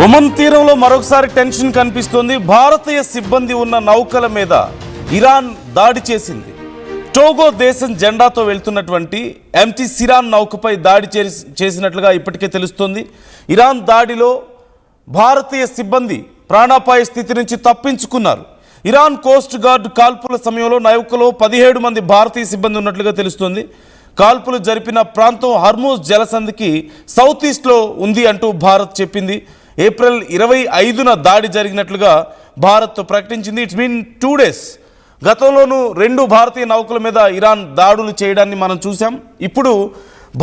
Oman తీరంలో మరొకసారి tension కనిపిస్తోంది. భారతీయ సిబ్బంది ఉన్న నౌకల మీద ఇరాన్ దాడి చేసింది. టోగో దేశం జెండాతో వెళ్తున్నటువంటి ఎంటీ సిరాన్ నౌకపై దాడి చేసినట్లుగా ఇప్పటికే తెలుస్తోంది. ఇరాన్ దాడిలో భారతీయ సిబ్బంది ప్రాణాపాయ స్థితి నుంచి తప్పించుకున్నారు. ఇరాన్ కోస్ట్ గార్డ్ కాల్పుల సమయంలో నౌకలో 17 మంది భారతీయ సిబ్బంది ఉన్నట్లుగా తెలుస్తోంది. కాల్పులు జరిపిన ప్రాంతం హర్మూజ్ జలసంధికి సౌత్ ఈస్ట్లో ఉంది అంటూ భారత్ చెప్పింది. ఏప్రిల్ 25న దాడి జరిగినట్లుగా భారత్ ప్రకటించింది. It's been 2 days. గతంలోనూ 2 భారతీయ నౌకల మీద ఇరాన్ దాడులు చేయడాన్ని మనం చూసాం. ఇప్పుడు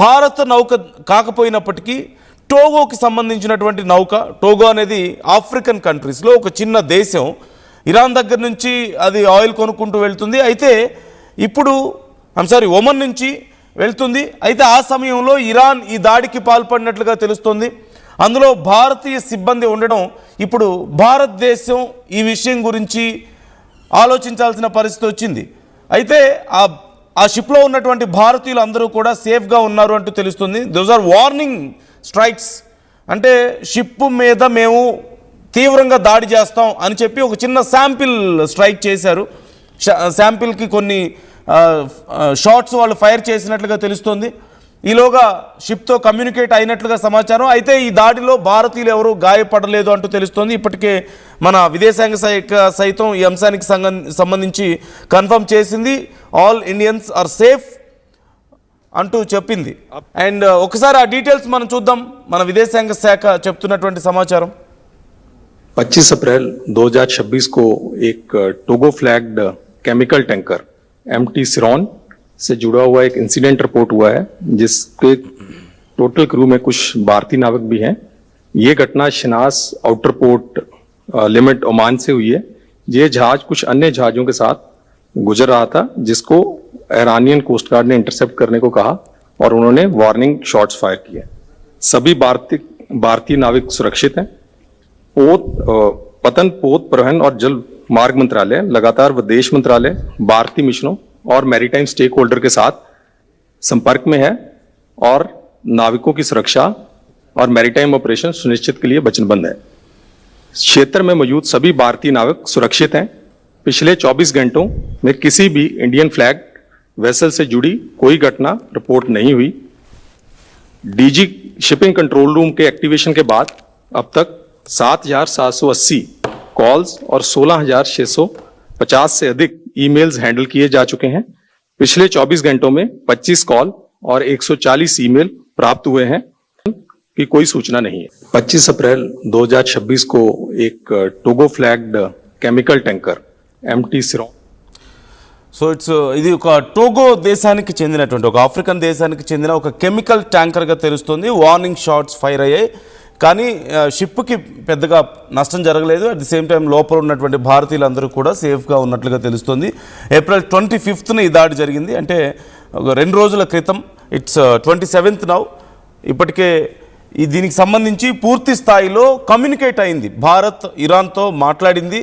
భారత నౌక కాకపోయినప్పటికీ టోగోకి సంబంధించినటువంటి నౌక, టోగో అనేది ఆఫ్రికన్ కంట్రీస్లో ఒక చిన్న దేశం. ఇరాన్ దగ్గర నుంచి అది ఆయిల్ కొనుక్కుంటూ వెళ్తుంది. అయితే ఇప్పుడు ఒమన్ నుంచి వెళ్తుంది. అయితే ఆ సమయంలో ఇరాన్ ఈ దాడికి పాల్పడినట్లుగా తెలుస్తోంది. అందులో భారతీయ సిబ్బంది ఉండడం ఇప్పుడు భారతదేశం ఈ విషయం గురించి ఆలోచించాల్సిన పరిస్థితి వచ్చింది. అయితే ఆ షిప్లో ఉన్నటువంటి భారతీయులు అందరూ కూడా సేఫ్గా ఉన్నారు అంటూ తెలుస్తుంది. Those are warning strikes. అంటే షిప్ మీద మేము తీవ్రంగా దాడి చేస్తాం అని చెప్పి ఒక చిన్న శాంపిల్ స్ట్రైక్ చేశారు. శాంపిల్కి కొన్ని షాట్స్ వాళ్ళు ఫైర్ చేసినట్లుగా తెలుస్తోంది. ఈలోగా షిప్తో కమ్యూనికేట్ అయినట్లుగా సమాచారం. అయితే ఈ దాడిలో భారతీయులు ఎవరు గాయపడలేదు అంటూ తెలుస్తోంది. ఇప్పటికే మన విదేశాంగ శాఖ సైతం ఈ అంశానికి సంబంధించి కన్ఫర్మ్ చేసింది. ఆల్ ఇండియన్స్ ఆర్ సేఫ్ అంటూ చెప్పింది. అండ్ ఒకసారి ఆ డీటెయిల్స్ మనం చూద్దాం. మన విదేశాంగ శాఖ చెప్తున్నటువంటి సమాచారం. 25 अप्रैल 2026 को एक Togo flagged chemical tanker MT Siron से जुड़ा हुआ एक इंसिडेंट रिपोर्ट हुआ है, जिसके टोटल क्रू में कुछ भारतीय नाविक भी हैं. ये घटना शिनास आउटर पोर्ट लिमिट ओमान से हुई है. ये जहाज कुछ अन्य जहाजों के साथ गुजर रहा था, जिसको ईरानियन कोस्ट गार्ड ने इंटरसेप्ट करने को कहा और उन्होंने वार्निंग शॉट्स फायर किए. सभी भारतीय नाविक सुरक्षित हैं. पतन पोत परिवहन और जल मार्ग मंत्रालय लगातार विदेश मंत्रालय, भारतीय मिशनों और मैरीटाइम स्टेक होल्डर के साथ संपर्क में है और नाविकों की सुरक्षा और मैरीटाइम ऑपरेशन सुनिश्चित के लिए वचनबद्ध है. क्षेत्र में मौजूद सभी भारतीय नाविक सुरक्षित हैं. पिछले 24 घंटों में किसी भी इंडियन फ्लैग वेसल से जुड़ी कोई घटना रिपोर्ट नहीं हुई. डीजी शिपिंग कंट्रोल रूम के एक्टिवेशन के बाद अब तक 7,780 कॉल्स और 16,650 से अधिक ईमेल्स हैंडल किए जा चुके हैं. पिछले 24 घंटों में 25 कॉल और 140 ईमेल प्राप्त हुए हैं कि कोई सूचना नहीं है. 25 अप्रैल 2026 को एक Togo flagged chemical tanker MT Siron. So ఇది ఒక టోగో దేశానికి చెందినటువంటి, ఒక ఆఫ్రికన్ దేశానికి చెందిన ఒక కెమికల్ ట్యాంకర్గా తెలుస్తుంది. వార్నింగ్ షాట్స్ ఫైర్ అయ్యాయి, కానీ షిప్కి పెద్దగా నష్టం జరగలేదు. అట్ ది సేమ్ టైం లోపల ఉన్నటువంటి భారతీయులందరూ కూడా సేఫ్గా ఉన్నట్లుగా తెలుస్తుంది. ఏప్రిల్ 25న ఈ దాడి జరిగింది. అంటే 2 రోజుల క్రితం. It's 27th now. ఇప్పటికే దీనికి సంబంధించి పూర్తి స్థాయిలో కమ్యూనికేట్ అయింది. భారత్ ఇరాన్తో మాట్లాడింది,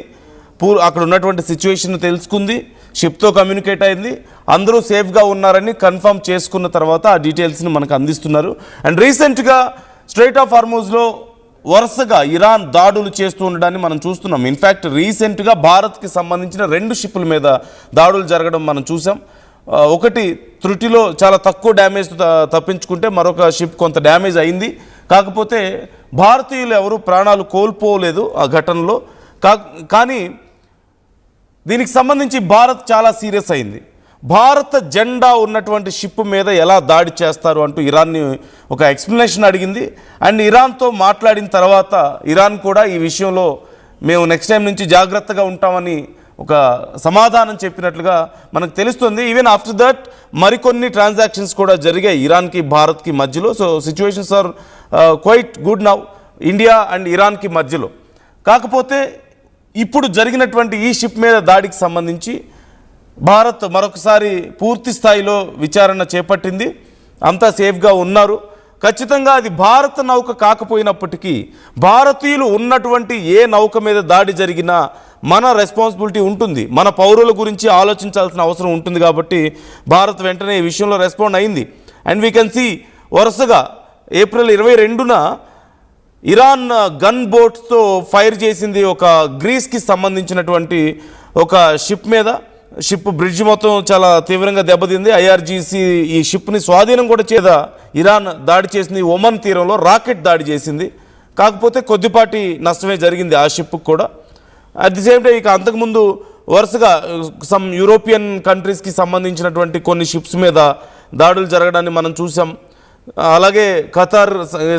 అక్కడ ఉన్నటువంటి సిచ్యువేషన్ తెలుసుకుంది, షిప్తో కమ్యూనికేట్ అయింది, అందరూ సేఫ్గా ఉన్నారని కన్ఫర్మ్ చేసుకున్న తర్వాత ఆ డీటెయిల్స్ని మనకు అందిస్తున్నారు. అండ్ రీసెంట్గా స్ట్రైట్ ఆఫ్ హార్మూజ్లో వరుసగా ఇరాన్ దాడులు చేస్తూ ఉండడాన్ని మనం చూస్తున్నాం. ఇన్ఫ్యాక్ట్ రీసెంట్గా భారత్కి సంబంధించిన 2 షిప్పుల మీద దాడులు జరగడం మనం చూసాం. ఒకటి త్రుటిలో చాలా తక్కువ డ్యామేజ్ తప్పించుకుంటే మరొక షిప్ కొంత డ్యామేజ్ అయింది. కాకపోతే భారతీయులు ఎవరు ప్రాణాలు కోల్పోలేదు ఆ ఘటనలో. కానీ దీనికి సంబంధించి భారత్ చాలా సీరియస్ అయింది. భారత జెండా ఉన్నటువంటి షిప్ మీద ఎలా దాడి చేస్తారు అంటూ ఇరాన్ని ఒక ఎక్స్ప్లెనేషన్ అడిగింది. అండ్ ఇరాన్తో మాట్లాడిన తర్వాత ఇరాన్ కూడా ఈ విషయంలో మేము నెక్స్ట్ టైం నుంచి జాగ్రత్తగా ఉంటామని ఒక సమాధానం చెప్పినట్లుగా మనకు తెలుస్తుంది. ఈవెన్ ఆఫ్టర్ దట్ మరికొన్ని ట్రాన్సాక్షన్స్ కూడా జరిగాయి ఇరాన్కి భారత్కి మధ్యలో. So situations are quite good now India and ఇరాన్కి మధ్యలో. కాకపోతే ఇప్పుడు జరిగినటువంటి ఈ షిప్ మీద దాడికి సంబంధించి భారత్ మరొకసారి పూర్తి స్థాయిలో విచారణ చేపట్టింది. అంతా సేఫ్గా ఉన్నారు. ఖచ్చితంగా అది భారత నౌక కాకపోయినప్పటికీ భారతీయులు ఉన్నటువంటి ఏ నౌక మీద దాడి జరిగినా మన రెస్పాన్సిబిలిటీ ఉంటుంది. మన పౌరుల గురించి ఆలోచించాల్సిన అవసరం ఉంటుంది. కాబట్టి భారత్ వెంటనే ఈ విషయంలో రెస్పాండ్ అయింది. అండ్ వీ కెన్ సీ వరుసగా ఏప్రిల్ 22న ఇరాన్ గన్ బోట్స్తో ఫైర్ చేసింది ఒక గ్రీస్కి సంబంధించినటువంటి ఒక షిప్ మీద. షిప్ బ్రిడ్జ్ మొత్తం చాలా తీవ్రంగా దెబ్బతింది. ఐఆర్జీసీ ఈ షిప్ని స్వాధీనం కూడా ఇరాన్ దాడి చేసింది. ఒమన్ తీరంలో రాకెట్ దాడి చేసింది. కాకపోతే కొద్దిపాటి నష్టమే జరిగింది ఆ షిప్కి కూడా. అట్ ది సేమ్ టైం ఇక అంతకుముందు వరుసగా సమ్ యూరోపియన్ కంట్రీస్కి సంబంధించినటువంటి కొన్ని షిప్స్ మీద దాడులు జరగడాన్ని మనం చూసాం. అలాగే ఖతార్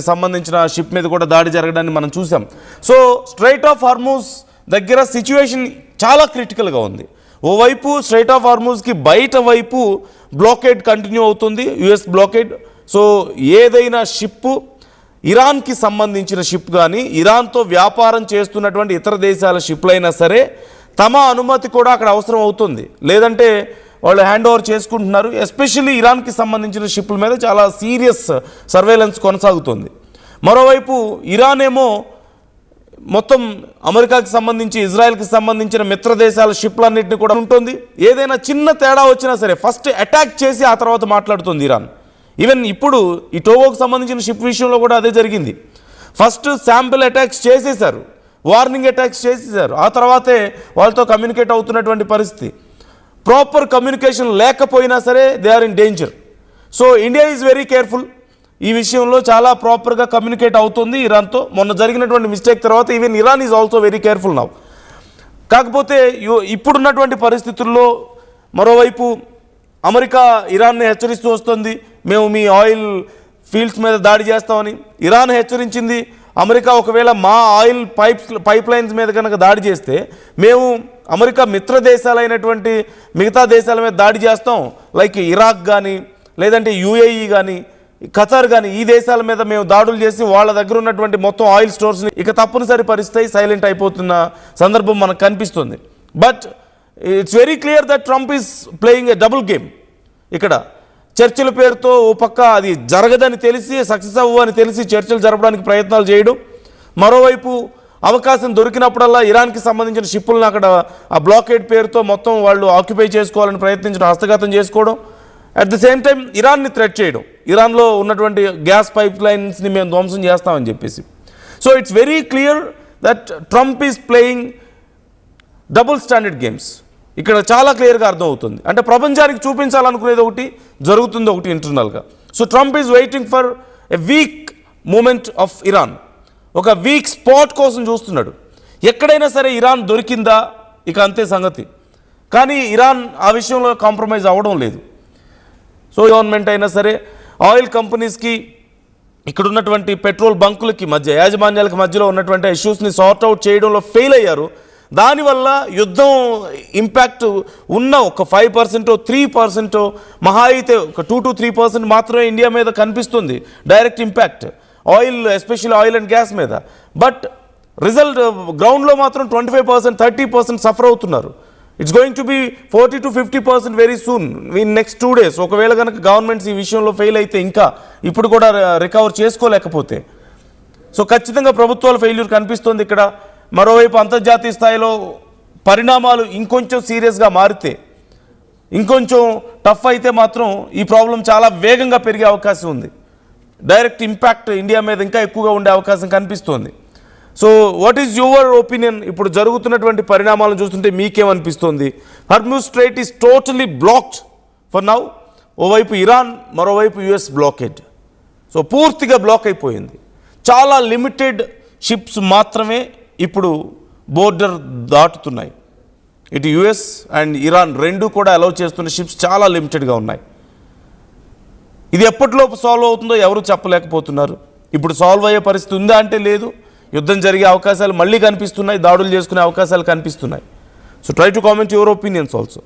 సంబంధించిన షిప్ మీద కూడా దాడి జరగడాన్ని మనం చూసాం. సో స్ట్రైట్ ఆఫ్ హార్మూజ్ దగ్గర సిచ్యువేషన్ చాలా క్రిటికల్గా ఉంది. ఓవైపు స్ట్రైట్ ఆఫ్ హార్మూజ్కి బయట వైపు బ్లాకేడ్ కంటిన్యూ అవుతుంది, యుఎస్ బ్లాకేడ్. సో ఏదైనా షిప్పు ఇరాన్కి సంబంధించిన షిప్ కానీ ఇరాన్తో వ్యాపారం చేస్తున్నటువంటి ఇతర దేశాల షిప్లైనా సరే తమ అనుమతి కూడా అక్కడ అవసరం అవుతుంది, లేదంటే వాళ్ళు హ్యాండ్ ఓవర్ చేసుకుంటున్నారు. ఎస్పెషల్లీ ఇరాన్కి సంబంధించిన షిప్ల మీద చాలా సీరియస్ సర్వేలెన్స్ కొనసాగుతుంది. మరోవైపు ఇరాన్ ఏమో మొత్తం అమెరికాకి సంబంధించి ఇజ్రాయెల్కి సంబంధించిన మిత్ర దేశాల షిప్లన్నింటినీ కూడా ఉంటుంది. ఏదైనా చిన్న తేడా వచ్చినా సరే ఫస్ట్ అటాక్ చేసి ఆ తర్వాత మాట్లాడుతుంది ఇరాన్. ఈవెన్ ఇప్పుడు ఈ టోగోకు సంబంధించిన షిప్ విషయంలో కూడా అదే జరిగింది. ఫస్ట్ శాంపిల్ అటాక్స్ చేసేశారు, వార్నింగ్ అటాక్స్ చేసేశారు, ఆ తర్వాతే వాళ్ళతో కమ్యూనికేట్ అవుతున్నటువంటి పరిస్థితి. ప్రాపర్ కమ్యూనికేషన్ లేకపోయినా సరే they are in danger. So India is very careful. ఈ విషయంలో చాలా ప్రాపర్గా కమ్యూనికేట్ అవుతుంది ఇరాన్తో. మొన్న జరిగినటువంటి మిస్టేక్ తర్వాత even Iran is also very careful now. కాకపోతే ఇప్పుడున్నటువంటి పరిస్థితుల్లో మరోవైపు అమెరికా ఇరాన్ని హెచ్చరిస్తూ వస్తుంది, మేము మీ ఆయిల్ ఫీల్డ్స్ మీద దాడి చేస్తామని. ఇరాన్ హెచ్చరించింది, అమెరికా ఒకవేళ మా ఆయిల్ పైప్ లైన్స్ మీద కనుక దాడి చేస్తే మేము అమెరికా మిత్ర దేశాలైనటువంటి మిగతా దేశాల మీద దాడి చేస్తాం, లైక్ ఇరాక్ కానీ లేదంటే యూఏఈ కానీ ఖతార్ కానీ ఈ దేశాల మీద మేము దాడులు చేసి వాళ్ళ దగ్గర ఉన్నటువంటి మొత్తం ఆయిల్ స్టోర్స్ని ఇక తప్పనిసరి పరిస్థితి సైలెంట్ అయిపోతున్న సందర్భం మనకు కనిపిస్తుంది. But it's very clear that Trump is playing a double game. ఇక్కడ చర్చల పేరుతో ఓ పక్క అది జరగదని తెలిసి సక్సెస్ అవ్వని తెలిసి చర్చలు జరపడానికి ప్రయత్నాలు చేయడం, మరోవైపు అవకాశం దొరికినప్పుడల్లా ఇరాన్కి సంబంధించిన షిప్పులను అక్కడ ఆ బ్లాకేడ్ పేరుతో మొత్తం వాళ్ళు ఆక్యుపై చేసుకోవాలని ప్రయత్నించడం, హస్తగతం చేసుకోవడం. అట్ ది సేమ్ టైం ఇరాన్ని థ్రెట్ చేయడం, ఇరాన్లో ఉన్నటువంటి గ్యాస్ పైప్ లైన్స్ని మేము ధ్వంసం చేస్తామని చెప్పేసి. So it's very clear that Trump is playing double standard games. ఇక్కడ చాలా క్లియర్గా అర్థమవుతుంది. అంటే ప్రపంచానికి చూపించాలనుకునేది ఒకటి, జరుగుతుంది ఒకటి ఇంటర్నల్గా. So Trump is waiting for a weak moment of Iran. ఒక వీక్ స్పాట్ కోసం చూస్తున్నాడు. ఎక్కడైనా సరే ఇరాన్ దొరికిందా ఇక అంతే సంగతి. కానీ ఇరాన్ ఆ విషయంలో కాంప్రమైజ్ అవ్వడం లేదు. సో గవర్నమెంట్ అయినా సరే ఆయిల్ కంపెనీస్కి ఇక్కడ ఉన్నటువంటి పెట్రోల్ బంకులకి మధ్య యాజమాన్యాలకు మధ్యలో ఉన్నటువంటి ఇష్యూస్ని సార్ట్అవుట్ చేయడంలో ఫెయిల్ అయ్యారు. దానివల్ల యుద్ధం ఇంపాక్ట్ ఉన్న ఒక 5%, 3%, మహా అయితే ఒక 2 to 3% మాత్రమే ఇండియా మీద కనిపిస్తుంది direct impact oil, especially oil and gas మీద. బట్ రిజల్ట్ గ్రౌండ్లో మాత్రం 25%, 30% సఫర్ అవుతున్నారు. It's going to be 40 to 50% very soon in next 2 days. ఒకవేళ కనుక గవర్నమెంట్స్ ఈ విషయంలో ఫెయిల్ అయితే, ఇంకా ఇప్పుడు కూడా రికవర్ చేసుకోలేకపోతే, సో ఖచ్చితంగా ప్రభుత్వాల ఫెయిల్యూర్ కనిపిస్తుంది ఇక్కడ. మరోవైపు అంతర్జాతీయ స్థాయిలో పరిణామాలు ఇంకొంచెం సీరియస్గా మారితే, ఇంకొంచెం టఫ్ అయితే మాత్రం ఈ ప్రాబ్లం చాలా వేగంగా పెరిగే అవకాశం ఉంది. డైరెక్ట్ ఇంపాక్ట్ ఇండియా మీద ఇంకా ఎక్కువగా ఉండే అవకాశం కనిపిస్తోంది. So what is your opinion? ఇప్పుడు జరుగుతున్నటువంటి పరిణామాలను చూస్తుంటే మీకేమనిపిస్తుంది? Hormuz strait is totally blocked for now. ఓవైపు ఇరాన్, మరోవైపు యుఎస్ బ్లాకేడ్. సో పూర్తిగా బ్లాక్ అయిపోయింది. చాలా లిమిటెడ్ షిప్స్ మాత్రమే ఇప్పుడు బోర్డర్ దాటుతున్నాయి. ఇటు యుఎస్ అండ్ ఇరాన్ రెండు కూడా అలౌ చేస్తున్న షిప్స్ చాలా లిమిటెడ్గా ఉన్నాయి. ఇది ఎప్పటిలోపు సాల్వ్ అవుతుందో ఎవరు చెప్పలేకపోతున్నారు. ఇప్పుడు సాల్వ్ అయ్యే పరిస్థితి ఉందా అంటే లేదు. యుద్ధం జరిగే అవకాశాలు మళ్ళీ కనిపిస్తున్నాయి, దాడులు చేసుకునే అవకాశాలు కనిపిస్తున్నాయి. So try to comment your opinions also.